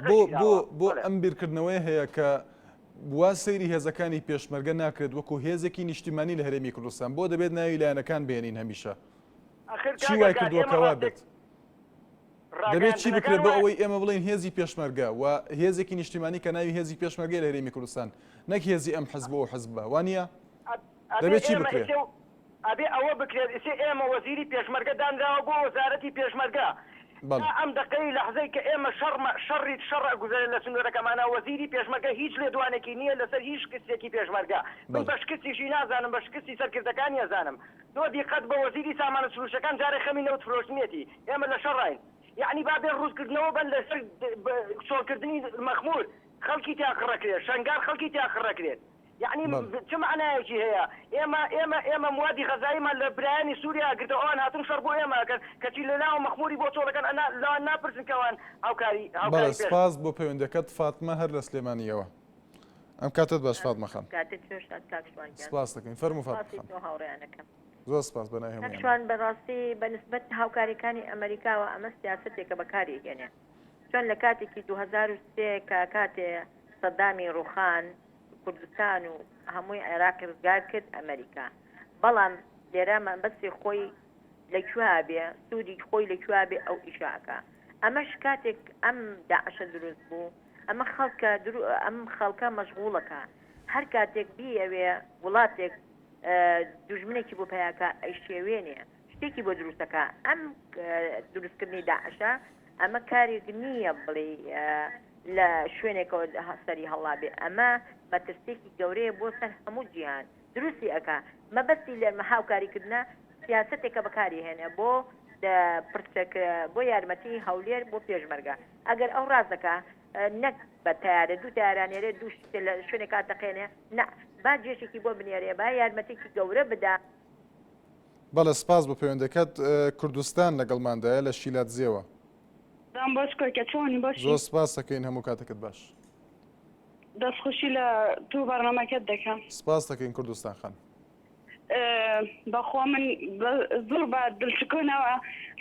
بۆ ئەم بیرکردنەوەی هەیە کە وا سەیری هێزەکانی پێشمەرگە ناکرێت وەکو هێزێکی نیشتیمانی لە هەرێمی کوردستان بۆ دەبێت ناوی لایەنەکان بێنین هەمیشە چی وای کردووەکەوا بێت دەبێت چی بکرێت بۆ ئەوەی ئێمە بڵین هێزی پێشمەرگە و هێزێکی نیشتیمانی کە ناوی هێزی پێشمەرگە لە هەرێمی کوردستان نەک هێزی ئەم حەزب و حەزبە وانە دەبێت چی بکرێت ئەبێ ئەوە بکرێت ئێمە وەزیری پێشمەرگە دانراوە بۆ وەزارەتی پێشمەرگە ئەم دقەی لەحزەی کە ئێمە شەڕ گوزارێت لە سنوورەکەمانە وەزیری پێشمەرگە هیچ لێدوانێکی نییە لەسەر هیچ کەسێکی پێشمەرگە من بە شکستیشی نازانم بە شکستی سەرکردەکانی ئەزانم تۆ دیقەت بە وەزیری سامانە سروشەکان جارێ خەمی نەوت فرۆشتنیەتی ئێمە لە شەڕین یعنی بابێ ڕووزکردنەوە بن لەسەر شۆڵکردنی مەخمور خەڵکی تیاخڕەکرێت شنگار خەڵکی تیاخڕەکرێت یعنی چه معنایەکی هەیە ئێمە موادی غەزاییمان لە برایانی سووریا گرتەوەوان هاتن شەڕ بۆ ئێمە کەچی لەناو مەخموری بۆ چۆڵەکەن لەوان ناپرسن کەوان هاوکاری سپاس بۆ پەیوەندەکەت فاتمە هەر لە سلێمانیەوە ئەم کاتت باش فاتمە خان سپاس دەکەین فەرموو فاتمە زۆر سپاس بەنای هەمووان شوان بەڕاستی بەنسبەت هاوکاریەکانی ئەمریکاوە ئەمە سیاسەتێکە بەکاری هێنێ چۆن لە کاتێکی 2003 کە کاتێ سەدامی ڕوخان کوردستان و هەمووی عێراق ڕزگار کرد ئەمریکا بەڵام لێرە بەسی خۆی لەکوێ بێ سوودی خۆی لەکوێ بێ ئەو ئیشاکە ئەمەش کاتێک ئەم داعشە دروست بوو ئەمە ئەم خەڵکە مەشغوڵەکە هەر کاتێک بیەوێ وڵاتێک دوژمنێکی بۆ پەیاکە ئەی شێوێنێ شتێکی بۆ دروستەکە ئەم دروستکردنی داعشە ئەمە کارێک نییە بڵێ لە شوێنێکەوە سەری هەڵا بێ ئەمە مەترسێکی گەورەیە بۆ سەر هەموو جیهان دروستی ئەکا مەبەستی لە هاوکاریکردنە سیاسەتێکە بەکاری هێنێ بۆ بۆ یارمەتی هەولێر بۆ پێشمەرگە ئەگەر ئەو ڕاستەکە نەک بە تیارە دوو تارانێرە دوو لە شوێنێک کاتەقێنێ نه با جێشێکی بۆ بنێرێ با یارمەتێکی گەورە بدا. بەڵێ سپاس بۆ پەیوەندەکەت کوردستان لەگەڵماندایە لە شیلات زیێوە زۆر سپاس دەکەین هەموو کاتەکەت باش دەستخۆشی لە تو بەرنامەکەت دەکەم سپاس دەکەین کوردستان خان بەخوا من زۆر بە دڵشکۆنەوە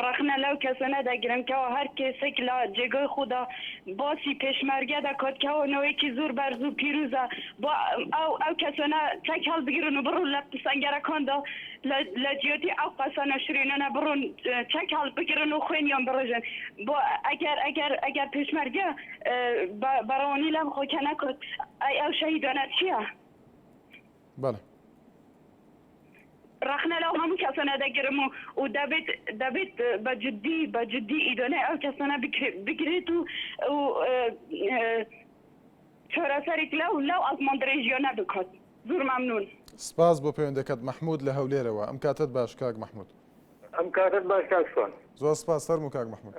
ڕاخنە لەو کەسە دەگرم کەەوە هەر کێسێک لە جێگۆی خوددا باسی پێشمەرگە دەکاتکەونەوەیکی زۆر بەرز و پیرروزە بۆ ئەو کەسانە چەک هەڵبگرن و بڕون لە سەنگەرەکاندا لە جیاتی ئەو قەسانە شرێنانە بڕون چەک هەڵبگرن و خوێنیان بڕژن بۆ ئەگەر پێشمەرگە بەڕەوانی لەم خۆکە نەکرد ئەو شەهیدانە چییە؟ بەڵێ ڕخنە لەو هەموو کەسانە دەگرم و دەبێت بە جددی ئیدۆنەی ئەو کەسانە بگرێت و چۆرەسەرێک لەو ئەزمان درێژیانە بکات زۆر مەمنون سپاس بۆ پەیوەندەکەت مححمود لە هەولێرەوە ئەم کاتت باش کاک مححمود ئەم کاتت باش کاکسوان زۆر سپاس سەرم و کاک مححمود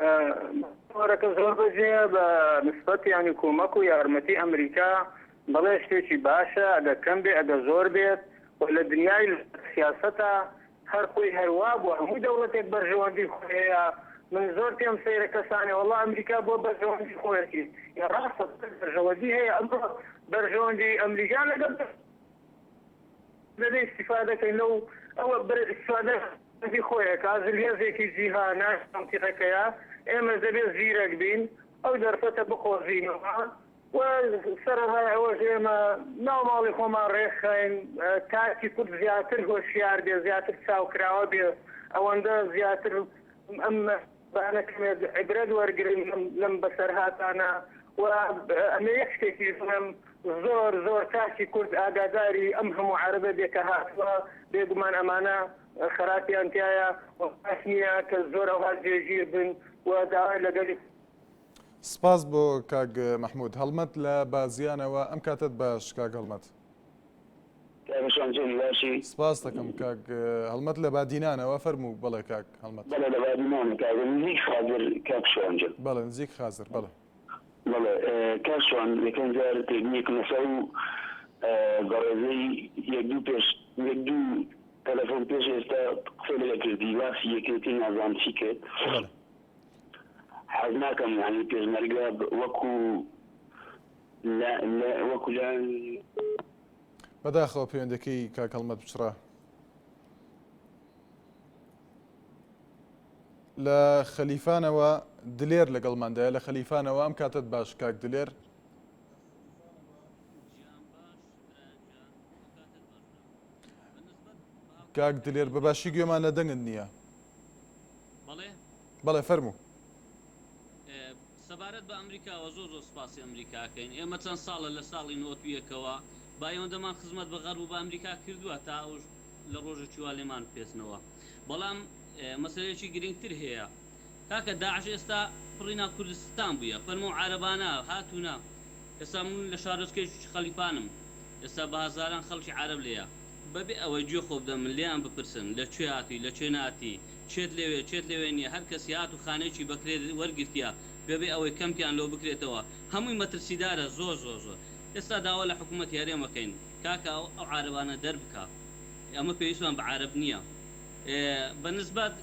وەرەکە زۆر بەجێ بە نسبەت ینی کۆمەک و یارمەتی ئەمریکا بەڵێ شتێکی باشە ئەگە کەم بێ ئەگە زۆر بێت لە دنیای سیاسەتە هەر خۆی هەروە بۆ هەموو دەوڵەتێک بەرژەوەندی خۆیە من زۆر پێم سەیرە کەسانی وەڵا ئەمریکا بۆ بەرژەوەندی خۆیەتی ڕاستە بەرژەوەندی هەیە ئەمڕۆ بەرژەوەندی ئەمریکا لەگەڵ لەدەی استیفادەکەین لەو ئەوە استیفادەی خۆیە کە ئازر هێزێکی جیهان منتیقەکەیە ئێمە دەبێت زیرەک بین ئەو دەرفەتە بخۆزینەوە وسەرها ئەوەش ئێمە ناوماڵی خۆمان ڕێکخین کاتی کورد زیاتر هۆشیار بێ زیاتر چاوکراوە بێ ئەوەندە زیاتر ئەم بانەکەمێت عیبرەت وەرگرن لەم بەسەرهاتانە و ئەمە یەک شتێکی زۆر زۆر کاتی کورد ئاگاداری ئەم هەموو عەرەبە بێکە هاتووە بێگومان ئەمانە خراپیان تایە باس نییە کە زۆر ئەوها جێگیر بن و داوای لەگەلی سپاس بۆ کاک محمود هەڵمەت لە بازیانەوە ئەم کاتت باش کاک هەڵمەت سپاس دەکەم کاک هەڵمەت لە بادینانەوە فەرموو بەڵێ کاک هەڵمەت بەڵێ نزیک خازر بەڵێ بەڵێ کاشوان یەکەم جار تێکنیک لەسەر و بەڕێزەی یەک دوو تەلەفۆن پێش ئێستا قسە لەکردی واسی یەکێتی نازان چی کرد حەز ناکەم یعنی پێشمەرگە وەکو لایەن بەداخەوە پەیوەندەکەی کاک هەڵمەت بچڕا لە خەلیفانەوە دلێر لەگەڵماندایە لە خەلیفانەوە ئەم کاتت باش کاک دلێر کاک دلێر بەباشی گوێمان لە دەنگت نییە بەڵێ فەرموو سەبارەت بە ئەمریکاوە زۆر سوپاسی ئەمریکاکەین ئێمە چەند ساڵە لە ساڵی 91ەوە با ئێوەندەمان خزمەت بە غەرب و بە ئەمریکا کردووە تا ئەوش لە ڕۆژێکی وا لێمان پێچنەوە بەڵام مەسەلەیەکی گرنگتر هەیە کاکە داعش ئێستا پڕینا کوردستان بووە فەرموو عارەبانە هاتوونە ئێستا من لە شارۆچکەی خەلیفانم ئێستا بە هەزاران خەڵکی عارەب لێیە بەبێ ئەوەی گوێ خۆ بدەم من لێیان بپرسن لە کوێ هاتی لە کوێ ناتی چێت لێوێ نییە هەر کەسی هات و خانەیەکی بەکرێت وەرگرتیە بێبێ ئەوەی کەمپیان لۆ بکرێتەوە هەمووی مەترسیدارە زۆر ئێستا داوا لە حکوومەت هێرێمەکەین کاکە ئەو عارەبانە دەربکە ئەمە پێویستمان بە عارەب نییە بەنسبەت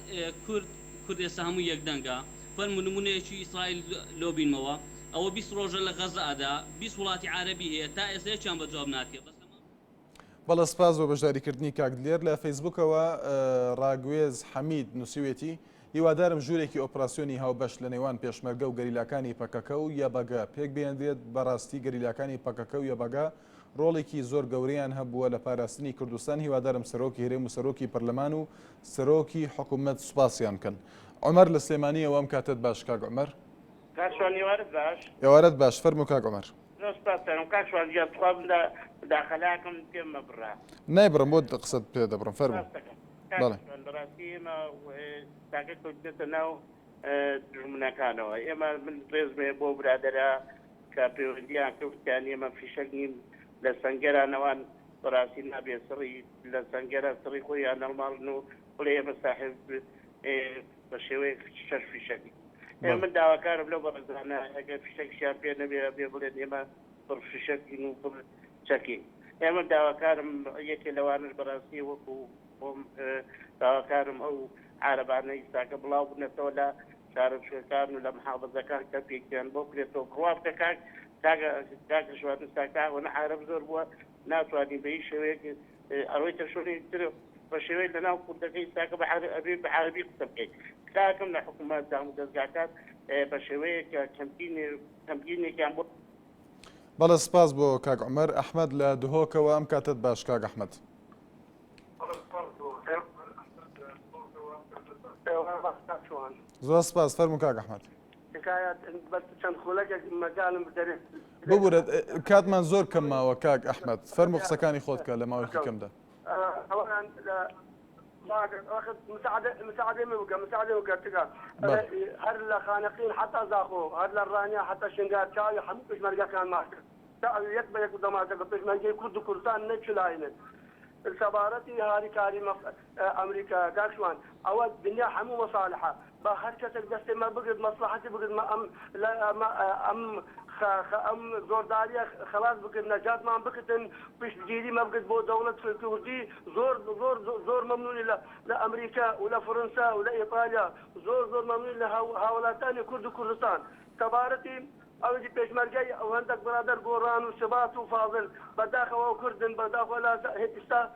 کورد ئێستا هەموو یەکدەنگە فەرموو نمونەیەکی ئیسرائیل لۆ بینمەوە ئەوە 20 ڕۆژە لە غەزەدا 20 وڵاتی عارەبی هەیە تا ئێستا هیچیان بە جواب ناتێ بەڵە سپاس بۆ بەشداریکردنی کاک دلێر لە فەیسبوکەوە ڕاگوێز حەمید نووسیوێتی هیوادارم ژوورێکی ئۆپراسیۆنی هاوبەش لە نێوان پێشمەرگە و گەریلاکانی پەکەکە و یەبەگە پێک بێنرێت بەڕاستی گەریلاکانی پەکەکە و یەبەگە ڕۆڵێکی زۆر گەورەیان هەبووە لە پاراستنی کوردستان هیوادارم سەرۆکی هەرێم و سەرۆکی پەرلەمان و سەرۆکی حکوومەت سوپاسیان بکەن عومەر لە سلێمانیەوە ئەم کاتت باش کاک عومەر ئێوارەت باش فەرموو کاک عومەر داخلاکم پێم مەبڕا نایبڕم بۆ قسەت پێ دەبڕم فەرموو بەڕاستیمە تاکە کەوتێتە ناو دژمنەکانەوە ئێمە من ڕێزمێ بۆ برادەرە کە پەیوەندیان کەوتیان ئێمە فیشەک نیم لە سەنگەرانەوان بەڕاستی نابێ سڕی لە سەنگەرە سڕی خۆیان نەڵماڵن و بڵێ ئێمە ساحب بە شێوەیە شەش فیشەکی ئێمە من داواکارم لەو بەڕێزانە ئەگەر فیشەکیان پێ نەبێ بێ بڵێن ئێمە بڕ فیشەکین و بڕ چەکی ئێمە داواکارم یەکێ لەوانش بەڕاستی وەکو داواکارم ئەو عارەبانەی ساکە بڵاو بنێتەوە لە شارەکان و لە محافەزەکان کە پێکیان بۆ کرێتەوە بڕواف کە کاکە شواتن ساکاوە عارەب زۆر بووە ناتوانین بە هیچ شێوەیەک ئەڕۆی تەشۆنی تر بە شێوەیە لەناو کوردەکەی ساکە بە عارەبی قسە بکەیت کاکەم لە حکوومەت دام و دەستگاکات بە شێوەیەکە کەمپینێکیان بۆ بەڵە سپاس بۆ کاک عومەر ئەحمەد لە دهۆکەوە ئەم کاتت باش کاک ئەحمەد زۆر سپاس فەرموو کاک ئەحمەد چەند خولەکێک مەجالم بدەرێت ببورێت کاتمان زۆر کەم ماوە کاک ئەحمەد فەرموو قسەکانی خۆت کە لە ماوەیەکی کەمدا مساعدة تقال هر لخانقين حتى زاخو هر للرانيا حتى شنقات شاي حمو بشمرقا كان ماكر يكبر يكبر دماغك بشمرقا كرد كردستان نتشلاينه السفارتي هاري كاري امريكا كاكشوان او الدنيا حمو مصالحه بهركتك دستي ما بقد مصلحتي بقد ما ام لا ما ام زورداريه خلاص بقد نجات ما بقدن باش تجيلي ما بقد بو دوله كردي زور ممنون لامريكا ولا فرنسا ولا ايطاليا زور ممنون لهؤلاء ثاني كرد كردستان سفارتي أوجي بيشمرجي أو عندك برادر قران وشبات وفاضل بداخل وكردن بداخل لا هتستا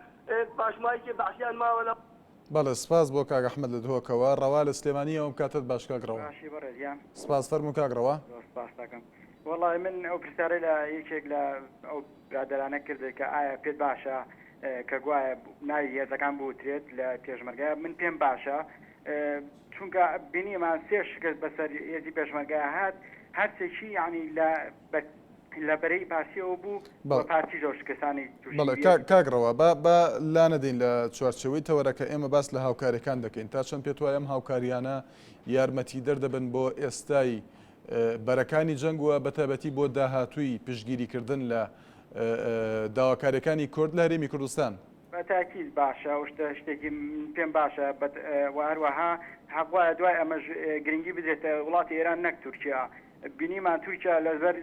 باش مايكي بعشان ما ولا بەڵێ سپاس بۆ کاک ئەحمەد لە دهۆکەوە ڕەوا لە سلێمانیەوەم کاتت باش کاکڕەوە سپاس فەرموو کاکڕەوە سپاس دەکەم وەڵی من ئەو پرسیارەی لە یەکێک لە ئەو برادرانە کرد کە ئایا پێت باشە کە گوایە ناوی هێزەکان بوترێت لە پێشمەرگە من پێم باشە چونکە بینیمان سێ شکست بەسەر هێزی پێشمەرگە هات هەرچێکی ینی لە بەرەی پارتیەوە بوو بە پارتی زۆر شکستانی بەڵێ کاگڕەوە بە لا نەدەین لە چوارچەوەی تەوەرەکە ئێمە باس لە هاوکاریەکان دەکەین تا چەند پێت وایە ئەم هاوکاریانە یارمەتی دەردەبن بۆ ئێستای بەرەکانی جەنگووە بەتابەتی بۆ داهاتووی پشگیریکردن لە داواکاریەکانی کورد لە هەرێمی کوردستان بەتاکیل باشە شتێکی پێم باشە هەروەها حەقوایە دوای ئەمەش گرنگی بدرێتە وڵاتی ئێران نەک تورکیا بینیمان تورکیا لەبەر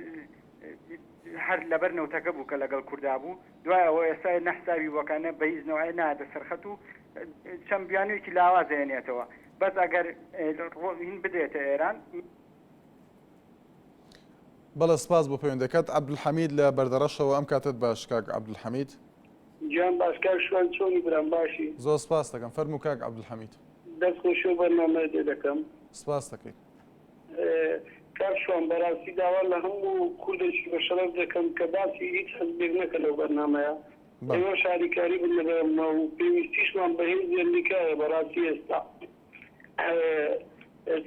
هەر لەبەر نەوتەکە بوو کە لەگەڵ کووردا بوو دوایەوە ئێستا نەحساوی بۆکانە بە هیچ نوعی نادە سەرخەت و چەند بیانوویکی لاواز دێنێتەوە بەس ئەگەر هین بدرێتە ئێران. بەڵێ سپاس بۆ پەیوەندەکەت عەبدولحەمید لە بەردەڕەشەوە ئەم کاتت باش کاک عەبدولحەمید. گیان باش کاک شوان چۆنی برام باشی زۆر سپاس دەکەم فەرموو کاک عەبدولحەمید. دەست خۆشی و بەرنامەیە تێ دەکەم. سپاس دەکەین. کاک شوان بەڕاستی داوا لە هەموو کوردێکی بە شەرەف دەکەم کە باسی هیچ حەزبێک نەکە لەو بەرنامەیە ئێوە شاریکاری بن لەبەرمە و پێویستیشمان بە هێزی ئەمریکایە بەڕاستی ئێستا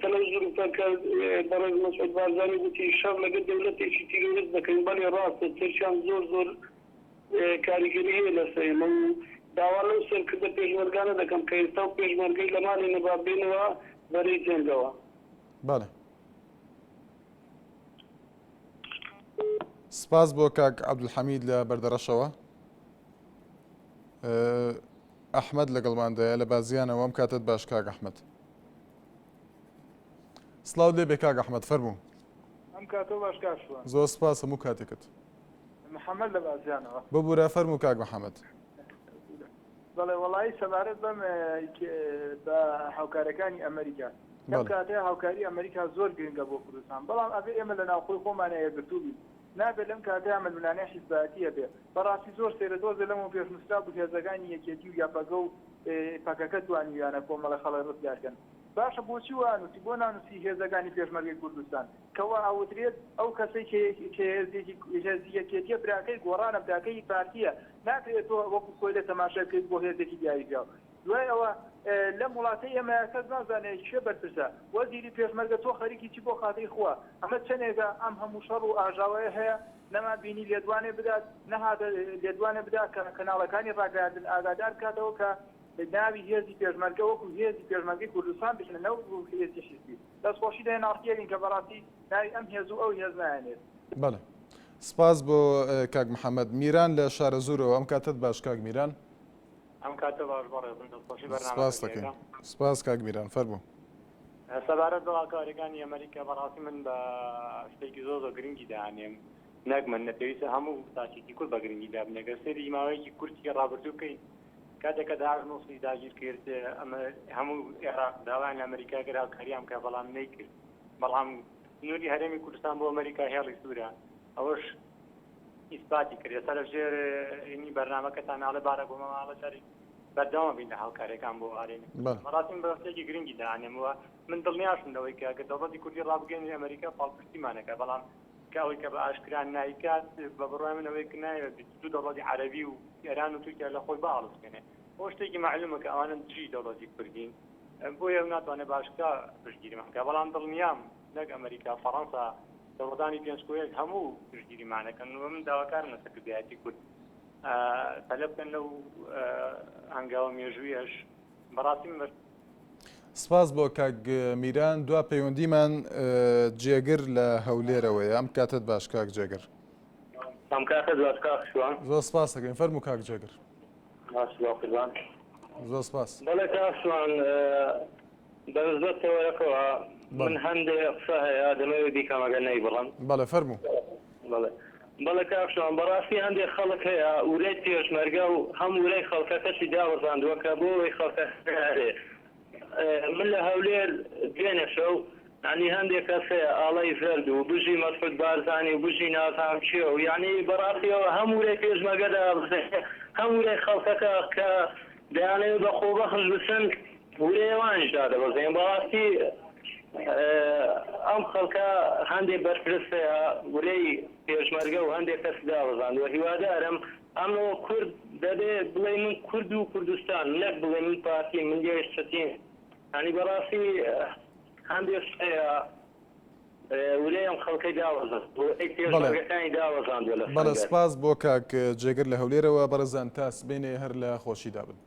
سەلەو زروفەکە بەڕێز مەسعود بارزانی گوتی شەڕ لەگەڵ دەوڵەتێکی تیرۆریست دەکەین بەڵێ ڕاستە تێکیان زۆر کاریگەری هەیە لەسەر و داوا لەو سەرکردە پێشمەرگانە دەکەم کە ئێستا و پێشمەرگەی لەمانی نەبا بێنەوە بەرەی جەنگەوە. بەڵێ سپاس بۆ کاک عەبدولحەمید لە بەردەڕەشەوە. ئەحمەد لەگەڵماندایە لە بازیانەوە ئەم کاتت باش کاک ئەحمەد. سڵاو لێ بێ کاک ئەحمەد فەرموو. ئەم کاتۆ باش کاک شوان. زۆر سپاس هەموو کاتێکت. محەممەد لە بازیانەوە. ببوورە فەرموو کاک محەممەد. بەڵێ وەڵایی سەبارەت بەم بە هاوکارەکانی ئەمریکا ئەم کاتێ هاوکاری ئەمریکا زۆر گرنگە بۆ کوردستان بەڵام ئەبێ ئێمە لە ناوخۆی خۆمانە یەکگرتوو بین نابێت لەم کاتێ ئەمەلملانەی حیزبەتیە بێ بەڕاستی زۆر سێرەدۆزە لەمەوە پێشنووسرا بوو هێزەکانی یەکێتی و یاپەگە و پاکەکە توانیویانە کۆمەڵە خەڵی ڕزگارکەن باشە بۆچی وانوسی بۆ نانوسی هێزەکانی پێشمەرگەی کوردستان کەوا ئاوترێت ئەو کەسەی هێزی یەکێتیە براکەی گۆڕانە براکەی پارتیە ناکرێتەوە وەکو خۆی لە تەماشا بکەیت بۆ هێزێکی دیاریکراوە دوای ئەوە لەم وڵاتەی ئێمە کەس نازانێت شێ بەرپرسە وەزیری پێشمەرگە تۆ خەریکی چی بۆ خاتەی خوا ئەمە چەندێکە ئەم هەموو شەڕ و ئاژاوەیە هەیە نەما بینی لێدوانێ بدات نەهاتە لێدوانێ بدات کە کەناڵەکانی ڕاگەاندن ئاگادار بکاتەوە کە ناوی هێزی پێشمەرگە وەکو هێزی پێشمەرگەی کوردستان بچنە نەو هێزی حیزبی دەستخۆشی دێن ناڕتیەکەین کە بەڕاستی ناوی ئەم هێز و ئەو هێز نایەنێت. بەڵێ سپاس بۆ کاک محەممەد. میران لە شارە زورەوە ئەم کاتت باش کاک میران. ئەم کاتە باش بەڕێزم دەستخۆشی سپاس دەکەین. سپاس کاک میران فەرموو. سەبارەت بە هاوکاریەکانی ئەمریکا بەڕاستی من بە شتێکی زۆر گرنگی داهێنێم نەک من نەپێویستە هەموو تاچێکی کورد بە گرنگی دابنێگە سەری ماوەیەکی کورتی ڕابردوو بکەین کاتێککە داعش نووسی داگیر کرد ئەمە هەموو عێراق داوایان لە ئەمریکا کرد هاوکاریان کە بەڵام نەیکرد بەڵام نوری هەرێمی کوردستان بۆ ئەمریکا هێڵی سوورە ئەوەش ئیسپاتی کرد ئێستا لەژێر هینی بەرنامەکەتان ناڵێ بارە بۆ مەماڵە جاری بەردەوام بین لە هاوکاریەکان بۆ ئارێنی بەڕاستیم بە شتێکی گرنگی داهێنێمەوە من دڵنیاشم لەوەی کە ئەگەر دەوڵەتی کوردی ڕابگەێنی ئەمریکا پاڵپشتیمانەکە بەڵام کاوی کە بە ئاشکران نایکات بە بڕای منەوەی کە نایەوێت دوو دەوڵەتی عەرەبی و ئێران و تورکیا لە خۆی بەئاڵسکەنێ بۆ شتێکی معلومە کە ئەوانە دژی دەوڵەتی کوردین بۆیە ناتوانێت باشکە پشتگیریمانکە بەڵام دڵنیام نەک ئەمریکا فەڕەنسا دەوڵەتانی پێنجکۆیەک هەموو پشتگیریمانەکەن و من داواکارم لە سەرکردایەتی کورد تەلەب بکەن لەو هەنگاوە مێژوویەش بەڕاستی سپاس بۆ کاک میران دوا پەیوەندیمان جێگر لە هەولێرەوەیە ئەم کاتت باش کاک جێگر. ئەم کاتت باش کاک شوان. زۆر سپاس دەکەین فەرموو کاک جێگر. زۆر سپاس. بەڵێ کاک شوان بەنسبەت تەوەرەکەوە من هەندێک قسە هەیە دەمەوێت دیکەمەگە نەی بڵم. بەڵێ فەرموو. بەڵێ کاک شوان بەڕاستی هەندێک خەڵک هەیە ورەی پێشمەرگە و هەم ورەی خەڵکەکەشی داوەزاندووە کە بۆ ئەوەی خەڵکە من لە هەولێر دوێنێ شەو ینی هەندێک کەس هەیە ئاڵەی فرد و بژی مەسعود بارزانی و بژی نازام چیە و یعنی بەڕاستیەوە هەم ورەی پێشمەرگەدا هەم ورەی خەڵکەکە کە دەیانەوێت بە خۆ بەخش بچن ورێوانیش دادەبەزێن بەڕاستی ئەم خەڵکە هەندێک بەرپرسەیە ورەی پێشمەرگە و هەندێک کەس داوەزاندووە هیوادارم ئەمەوە کورد دەبێت بڵێ من کورد و کوردستان نەک بڵێ من پارتی من گەیشتین ینی بەڕاستی هەندێک شتەیە ورەی ئەم خەڵکەی داوەزان پێشمەرگەکانی داوەزاندووە لە بەڵێ سپاس بۆ کاک جێگر لە هەولێرەوە بەڕێزان تا سبێنێ هەر لە خۆشیدا بن.